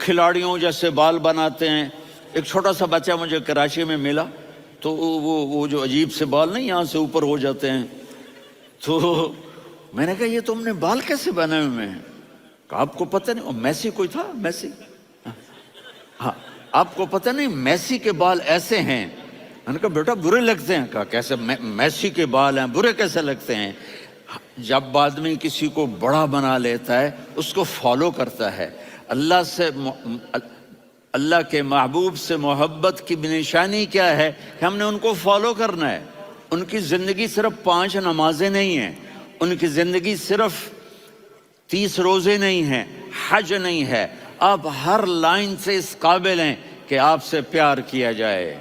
کھلاڑیوں جیسے بال بناتے ہیں. ایک چھوٹا سا بچہ مجھے کراچی میں ملا, تو وہ جو عجیب سے بال نہیں یہاں سے اوپر ہو جاتے ہیں, تو میں نے کہا یہ تم نے بال کیسے بنائے ہوئے ہیں؟ کہا آپ کو پتہ نہیں, میسی کوئی تھا, میسی, ہاں آپ کو پتہ نہیں میسی کے بال ایسے ہیں؟ میں نے کہا بیٹا برے لگتے ہیں. کہا کیسے, میسی کے بال ہیں برے کیسے لگتے ہیں؟ جب آدمی کسی کو بڑا بنا لیتا ہے اس کو فالو کرتا ہے. اللہ کے محبوب سے محبت کی نشانی کیا ہے کہ ہم نے ان کو فالو کرنا ہے. ان کی زندگی صرف 5 نمازیں نہیں ہیں, ان کی زندگی صرف 30 روزے نہیں ہیں, حج نہیں ہے. آپ ہر لائن سے اس قابل ہیں کہ آپ سے پیار کیا جائے.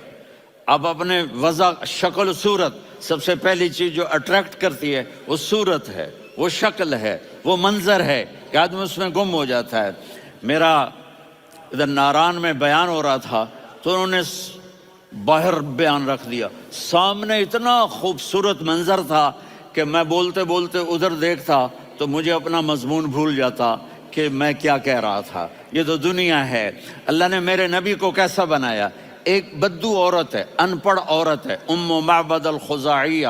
آپ اپنے وضع, شکل و صورت, سب سے پہلی چیز جو اٹریکٹ کرتی ہے وہ صورت ہے, وہ شکل ہے, وہ منظر ہے کہ آدمی اس میں گم ہو جاتا ہے. میرا ادھر ناران میں بیان ہو رہا تھا تو انہوں نے باہر بیان رکھ دیا. سامنے اتنا خوبصورت منظر تھا کہ میں بولتے بولتے ادھر دیکھتا تو مجھے اپنا مضمون بھول جاتا کہ میں کیا کہہ رہا تھا. یہ تو دنیا ہے. اللہ نے میرے نبی کو کیسا بنایا؟ ایک بدو عورت ہے, ان پڑھ عورت ہے, ام معبد الخزاعیہ,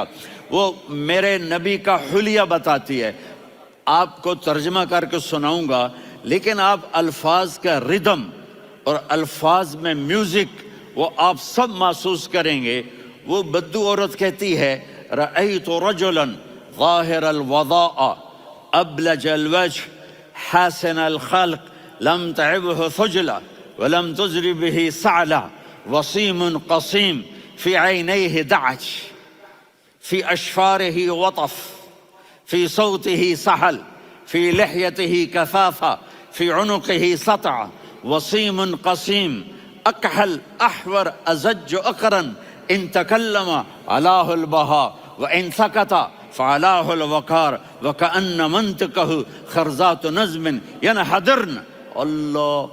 وہ میرے نبی کا حلیہ بتاتی ہے. آپ کو ترجمہ کر کے سناؤں گا, لیکن آپ الفاظ کا ردم اور الفاظ میں میوزک وہ آپ سب محسوس کریں گے. وہ بدو عورت کہتی ہے رأیت رجلا ظاہر الوضاء ابلج الوجه حاسن الخلق لم تعبه ثجلة ولم تزر به سعلة وصيم قصيم في عينيه دعج في أشفاره وطف في صوته سحل في لحيته كثافة في عنقه سطع وصيم قصيم أكحل أحور أزج أقرن إن تكلم علاه البهاء وإن سكت فعلاه الوقار وكأن منطقه خرزات نظم ينحدرن. اللہ,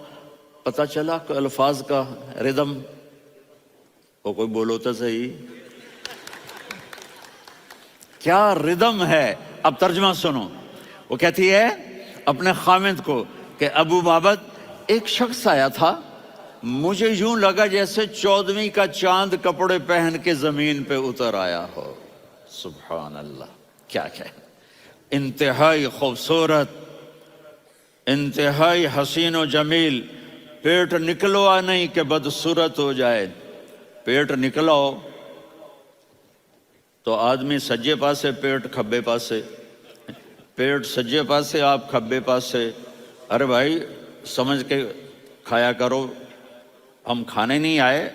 پتہ چلا کہ الفاظ کا ردم, وہ کوئی بولو تو صحیح, کیا ردم ہے. اب ترجمہ سنو. وہ کہتی ہے اپنے خامد کو کہ ابو معبد, ایک شخص آیا تھا, مجھے یوں لگا جیسے 14ویں کا چاند کپڑے پہن کے زمین پہ اتر آیا ہو. سبحان اللہ, کیا کہ انتہائی خوبصورت, انتہائی حسین و جمیل. پیٹ نکلوا نہیں کہ بدصورت ہو جائے. پیٹ نکلاؤ تو آدمی سجے پاسے پیٹ, کھبے پاسے پیٹ, سجے پاسے آپ کھبے پاسے. ارے بھائی سمجھ کے کھایا کرو, ہم کھانے نہیں آئے,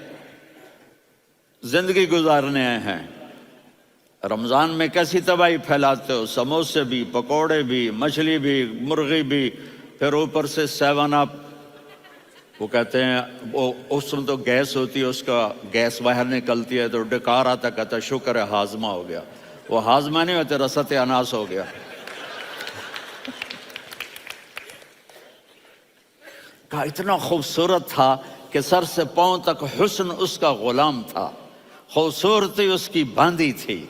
زندگی گزارنے آئے ہیں. رمضان میں کیسی تباہی پھیلاتے ہو, سموسے بھی, پکوڑے بھی, مچھلی بھی, مرغی بھی, پھر اوپر سے 7 اپ. وہ کہتے ہیں وہ اس میں تو گیس ہوتی ہے, اس کا گیس باہر نکلتی ہے تو ڈکار آتا, کہتا شکر ہے ہاضمہ ہو گیا. وہ ہاضمہ نہیں ہوتے, رسط اناس ہو گیا. کہا اتنا خوبصورت تھا کہ سر سے پاؤں تک حسن اس کا غلام تھا, خوبصورتی اس کی باندھی تھی,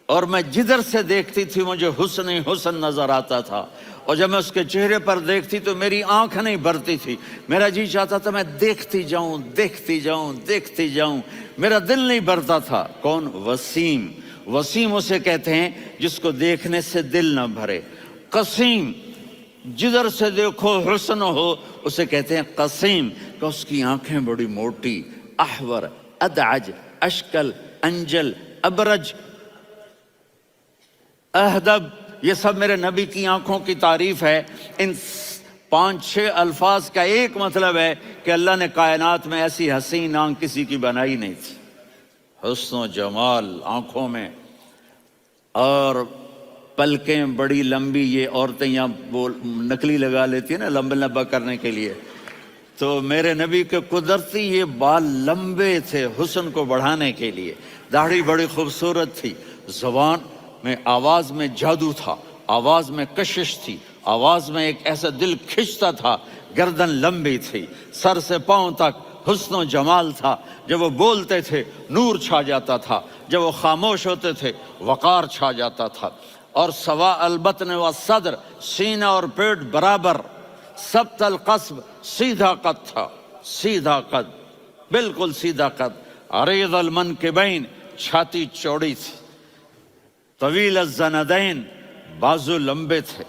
اور میں جدھر سے دیکھتی تھی مجھے حسن ہی حسن نظر آتا تھا. اور جب میں اس کے چہرے پر دیکھتی تو میری آنکھ نہیں بھرتی تھی, میرا جی چاہتا تھا میں دیکھتی جاؤں دیکھتی جاؤں دیکھتی جاؤں, میرا دل نہیں بھرتا تھا. کون؟ وسیم. وسیم اسے کہتے ہیں جس کو دیکھنے سے دل نہ بھرے. قسیم, جدھر سے دیکھو حسن ہو, اسے کہتے ہیں قسیم, کہ اس کی آنکھیں بڑی موٹی. احور, ادعج, اشکل, انجل, ابرج, اہدب, یہ سب میرے نبی کی آنکھوں کی تعریف ہے. ان 5-6 الفاظ کا ایک مطلب ہے کہ اللہ نے کائنات میں ایسی حسین آنکھ کسی کی بنائی نہیں تھی. حسن و جمال آنکھوں میں, اور پلکیں بڑی لمبی. یہ عورتیں یہاں نکلی لگا لیتی ہیں نا لمبا لمبا کرنے کے لیے, تو میرے نبی کے قدرتی یہ بال لمبے تھے حسن کو بڑھانے کے لیے. داڑھی بڑی خوبصورت تھی. زبان میں, آواز میں جادو تھا, آواز میں کشش تھی, آواز میں ایک ایسا دل کھنچتا تھا. گردن لمبی تھی, سر سے پاؤں تک حسن و جمال تھا. جب وہ بولتے تھے نور چھا جاتا تھا, جب وہ خاموش ہوتے تھے وقار چھا جاتا تھا. اور سوا البطن و صدر, سینہ اور پیٹ برابر, سبت القصب، سیدھا قد تھا، سیدھا قد، بالکل سیدھا قد، عریض المنکبین، چھاتی چوڑی تھی، طویل الزندین، بازو لمبے تھے،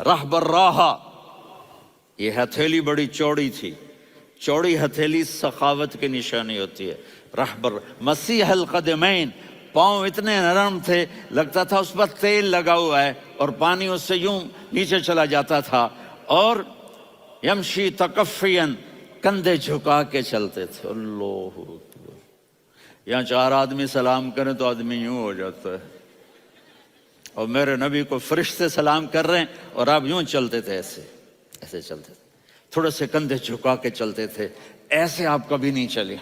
رحب الراحہ، یہ ہتھیلی بڑی چوڑی تھی، چوڑی ہتھیلی سخاوت کی نشانی ہوتی ہے، رحب مسیح القدمین، پاؤں اتنے نرم تھے لگتا تھا اس پر تیل لگا ہوا ہے اور پانی اس سے یوں نیچے چلا جاتا تھا، اور یمشی تکفین، کندھے جھکا کے چلتے تھے، اللہ اکبر، یہاں 4 آدمی سلام کریں تو آدمی یوں ہو جاتا ہے، اور میرے نبی کو فرشتے سلام کر رہے ہیں اور آپ یوں چلتے تھے، ایسے ایسے چلتے تھے، تھوڑے سے کندھے جھکا کے چلتے تھے، ایسے آپ کبھی نہیں چلے۔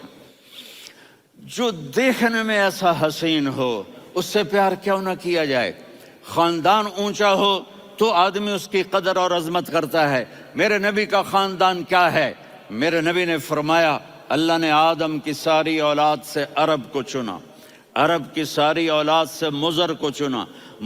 جو دیکھنے میں ایسا حسین ہو اس سے پیار کیوں نہ کیا جائے؟ خاندان اونچا ہو تو آدمی اس کی قدر اور عظمت کرتا ہے۔ میرے نبی کا خاندان کیا ہے؟ میرے نبی نے فرمایا اللہ نے آدم کی ساری اولاد سے عرب کو چنا، عرب کی ساری اولاد سے مضر کو چنا،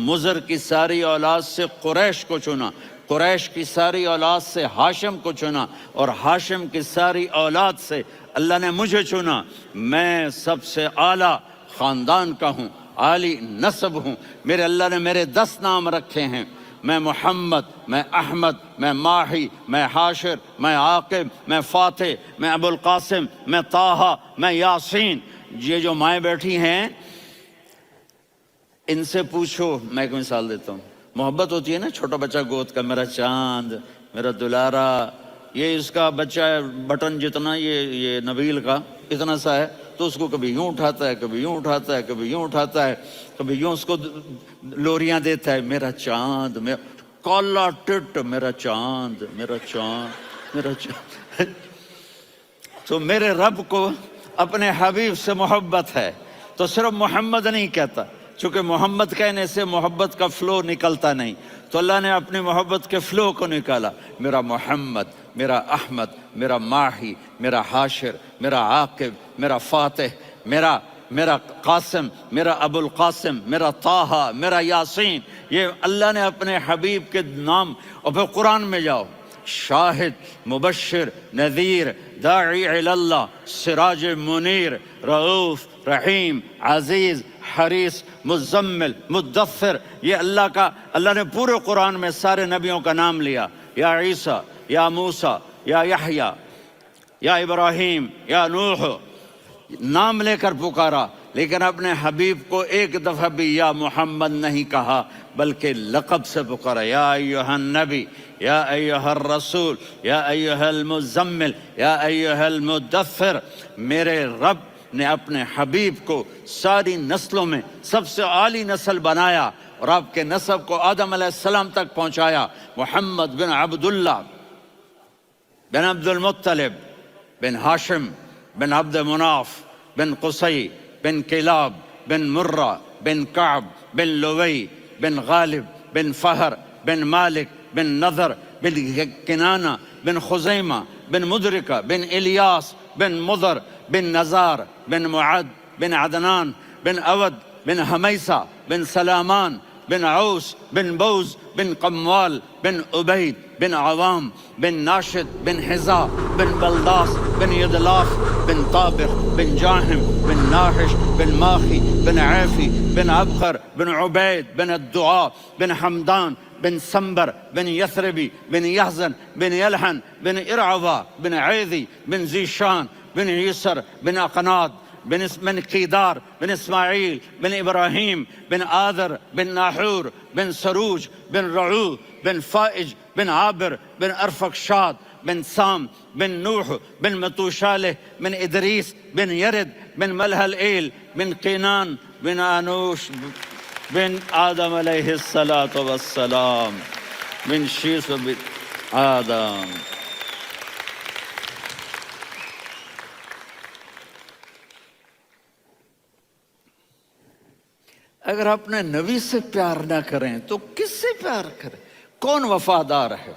مضر کی ساری اولاد سے قریش کو چنا، قریش کی ساری اولاد سے ہاشم کو چنا، اور ہاشم کی ساری اولاد سے اللہ نے مجھے چنا۔ میں سب سے اعلیٰ خاندان کا ہوں، عالی نسب ہوں، میرے اللہ نے میرے 10 نام رکھے ہیں، میں محمد، میں احمد، میں ماہی، میں حاشر، میں عاقب، میں فاتح، میں ابو القاسم، میں طٰہٰ، میں یاسین۔ یہ جو مائیں بیٹھی ہیں ان سے پوچھو، میں ایک مثال دیتا ہوں، محبت ہوتی ہے نا چھوٹا بچہ گود کا، میرا چاند، میرا دلارا، یہ اس کا بچہ بٹن جتنا، یہ نبیل کا اتنا سا ہے، تو اس کو کبھی یوں اٹھاتا ہے، کبھی یوں اٹھاتا ہے، کبھی یوں اٹھاتا ہے، کبھی یوں اس کو لوریاں دیتا ہے، میرا چاند، میرا کالا ٹٹ، میرا چاند، میرا چاند، میرا چاند۔ تو میرے رب کو اپنے حبیب سے محبت ہے تو صرف محمد نہیں کہتا، چونکہ محمد کہنے سے محبت کا فلو نکلتا نہیں، تو اللہ نے اپنی محبت کے فلو کو نکالا، میرا محمد، میرا احمد، میرا ماہی، میرا حاشر، میرا عاقب، میرا فاتح، میرا قاسم، میرا ابو القاسم، میرا طٰہٰ، میرا یاسین، یہ اللہ نے اپنے حبیب کے نام۔ اور پھر قرآن میں جاؤ، شاہد، مبشر، نذیر، داعی الی اللہ، سراج منیر، رؤوف، رحیم، عزیز، حریص، مزمل، مدثر، یہ اللہ نے پورے قرآن میں سارے نبیوں کا نام لیا، یا عیسیٰ، یا موسیٰ، یا یحییٰ، یا ابراہیم، یا نوح، نام لے کر پکارا، لیکن اپنے حبیب کو ایک دفعہ بھی یا محمد نہیں کہا بلکہ لقب سے پکارا، یا ایھا النبی، یا ایھا الرسول، یا ایھا المزمل، یا ایھا المدثر۔ میرے رب نے اپنے حبیب کو ساری نسلوں میں سب سے عالی نسل بنایا اور آپ کے نسب کو آدم علیہ السلام تک پہنچایا۔ محمد بن عبداللہ بن عبد المطلب بن ہاشم بن عبد مناف بن قصی بن کلاب بن مرہ بن کعب بن لوی بن غالب بن فہر بن مالک بن نضر بن کنانہ بن خزیمہ بن مدرکہ بن الیاس بن مضر بن نزار بن معد بن عدنان بن اود بن حمیسہ بن سلامان بن عوس بن بوز بن قموال بن عبید بن عوام بن ناشد بن حذا بن بلداس بن یدلاف بن طابق بن جاہم بن ناحش بن ماخی بن عیفی بن عبقر بن عبید بن الدعاء بن حمدان بن سنبر بن یثربی بن یحزن بن یلحن بن ارعوا بن عیذی بن ذیشان بن یسر بن اقناد بن قیدار بن اسماعیل بن ابراہیم بن آذر بن ناحور بن سروج بن رعو بن فائج بن عابر بن ارفقشاد بن سام بن نوح بن متوشالح بن ادریس بن یرد بن ملہلئیل بن قینان بن آنوش بن آدم علیہ السلام بن شیس بن آدم۔ اگر اپنے نبی سے پیار نہ کریں تو کس سے پیار کریں؟ کون وفادار ہے؟